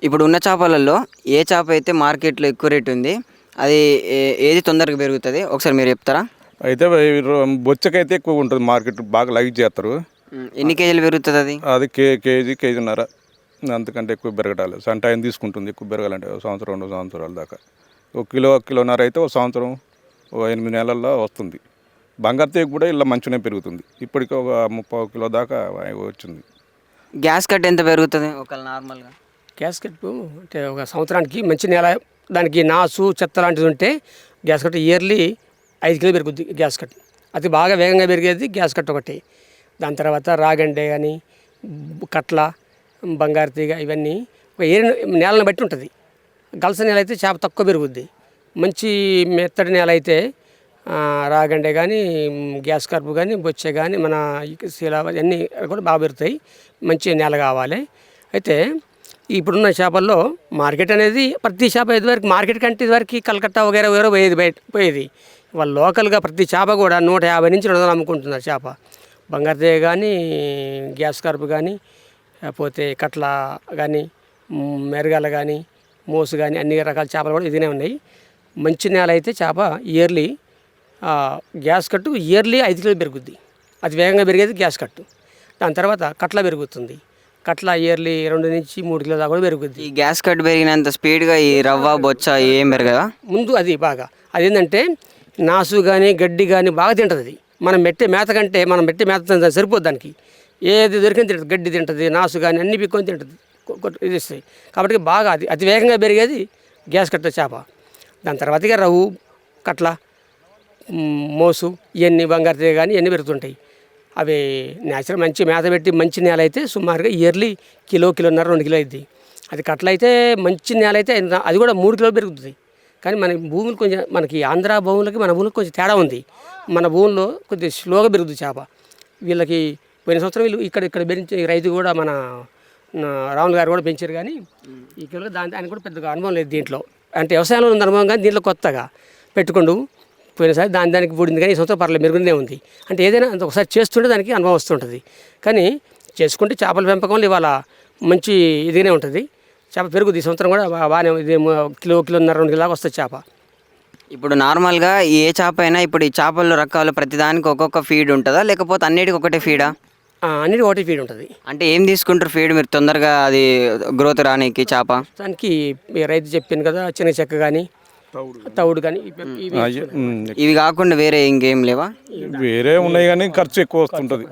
ఇప్పుడు ఉన్న చేపలలో ఏ చేప అయితే మార్కెట్లో ఎక్కువ రేట్ ఉంది, అది ఏది తొందరగా పెరుగుతుంది ఒకసారి మీరు చెప్తారా? అయితే బొచ్చకైతే ఎక్కువ ఉంటుంది, మార్కెట్ బాగా లైక్ చేస్తారు. ఎన్ని కేజీలు పెరుగుతుంది అది? అది కేజీ కేజీన్నర, అంతకంటే ఎక్కువ పెరగటాలి. సన్ టైం తీసుకుంటుంది ఎక్కువ పెరగాలంటే, 1 సంవత్సరం 2 సంవత్సరాల దాకా. ఒక కిలోన్నర అయితే 1 సంవత్సరం 8 నెలల్లో వస్తుంది. బంగారు తీగ కూడా ఇలా మంచిగానే పెరుగుతుంది. ఇప్పటికీ ఒక 30 కిలో దాకా వచ్చింది. గ్యాస్ కట్ ఎంత పెరుగుతుంది ఒక నార్మల్గా? గ్యాస్ కట్టు అంటే ఒక సంవత్సరానికి మంచి నెల, దానికి నాసు చెత్త లాంటిది ఉంటే గ్యాస్ కట్ ఇయర్లీ 5 కిలో పెరుగుద్ది గ్యాస్ కట్. అది బాగా వేగంగా పెరిగేది గ్యాస్ కట్ ఒకటి. దాని తర్వాత రాగండే కానీ కట్ల, బంగారు తీగ, ఇవన్నీ ఒక నేలను బట్టి ఉంటుంది. గలస నేల అయితే చేప తక్కువ పెరుగుద్ది. మంచి మెత్తడి నేల అయితే రాగండే కానీ, గ్యాస్ కర్పు కానీ, బొచ్చే కానీ, మన శీల అన్నీ కూడా బాగా పెరుగుతాయి. మంచి నేల కావాలి. అయితే ఇప్పుడున్న చేపల్లో మార్కెట్ అనేది ప్రతి చేప ఇదివరకు మార్కెట్ కంటే ఇదివరకు కలకత్తా వగేరా వగేరా పోయేది. వాళ్ళు లోకల్గా ప్రతి చేప కూడా 150 నుంచి 200 అమ్ముకుంటున్నారు చేప. బంగారు తీగ కానీ, గ్యాస్ కర్పు కానీ, లేకపోతే కట్ల కానీ, మెరగాల కానీ, మోసు కానీ, అన్ని రకాల చేపలు కూడా ఇదినే ఉన్నాయి. మంచి నేల అయితే చేప ఇయర్లీ గ్యాస్ కట్టు ఇయర్లీ 5 కిలోలు పెరుగుద్ది. అది వేగంగా పెరిగేది గ్యాస్ కట్టు. దాని తర్వాత కట్ల పెరుగుతుంది. కట్ల ఇయర్లీ 2 నుంచి 3 కిలో దాకా కూడా పెరుగుద్ది. ఈ గ్యాస్ కట్ పెరిగినంత స్పీడ్గా ఈ రవ్వ బొచ్చ ఏం పెరగదా? ముందు అది బాగా అదేంటంటే నాసు కానీ గడ్డి కానీ బాగా తింటుంది. అది మనం పెట్టే మేత కంటే మనం పెట్టే మేత సరిపోద్ది. దానికి ఏది దొరికిన తింటుంది, గడ్డి తింటుంది, నాసు కానీ అన్ని పిక్కొని తింటుంది, ఇది ఇస్తాయి. కాబట్టి బాగా అది అతి వేగంగా పెరిగేది గ్యాస్ కట్ట చేప. దాని తర్వాత ఇక రవ్వు, కట్ల, మోసు, ఇవన్నీ బంగారు తీగ కానీ ఇవన్నీ పెరుగుతుంటాయి. అవి నేచురల్ మంచి మేత పెట్టి మంచి నేల అయితే సుమారుగా ఇయర్లీ కిలోన్నర 2 కిలో అయింది. అది కట్ల అయితే మంచి నేల అయితే అది కూడా 3 కిలోలు పెరుగుతుంది. కానీ మన భూములు కొంచెం, మనకి ఆంధ్ర భూములకి మన భూములకు కొంచెం తేడా ఉంది. మన భూముల్లో కొద్దిగా స్లోగా పెరుగుతుంది చేప. వీళ్ళకి పోయిన సంవత్సరం వీళ్ళు ఇక్కడ పెంచే రైతు కూడా మన రాములు గారు కూడా పెంచారు. కానీ ఈ కిలో ఆయన కూడా పెద్దగా అనుభవం లేదు దీంట్లో. అంటే వ్యవసాయంలో ఉన్న అనుభవం కానీ దీంట్లో కొత్తగా పెట్టుకుంటూ పోయినసారి దానికి పూడింది. కానీ ఈ సంవత్సరం పర్లేదు మెరుగునే ఉంది. అంటే ఏదైనా ఒకసారి చేస్తుంటే దానికి అనుభవం వస్తుంటుంది. కానీ చేసుకుంటే చేపల పెంపకంలో ఇవాళ మంచి ఇదిగానే ఉంటుంది. చేప పెరుగుద్ది. ఈ సంవత్సరం కూడా బాగానే ఇది కిలోన్నర 2 కిలో వస్తుంది చేప. ఇప్పుడు నార్మల్గా ఏ చేప అయినా ఇప్పుడు ఈ చేపల్లో రకాలు ప్రతిదానికి ఒక్కొక్క ఫీడ్ ఉంటుందా, లేకపోతే అన్నిటికీ ఒకటే ఫీడా? అన్నిటి ఒకటి ఫీడ్ ఉంటుంది. అంటే ఏం తీసుకుంటారు ఫీడ్ మీరు తొందరగా అది గ్రోత్ రానికి చేప? దానికి రైతు చెప్పింది కదా, చిన్న చెక్క కానీ, తవుడు కానీ, ఇవి కాకుండా వేరే ఇంకేం లేవా? వేరే ఉన్నాయి కానీ ఖర్చు ఎక్కువ వస్తుంటుంది.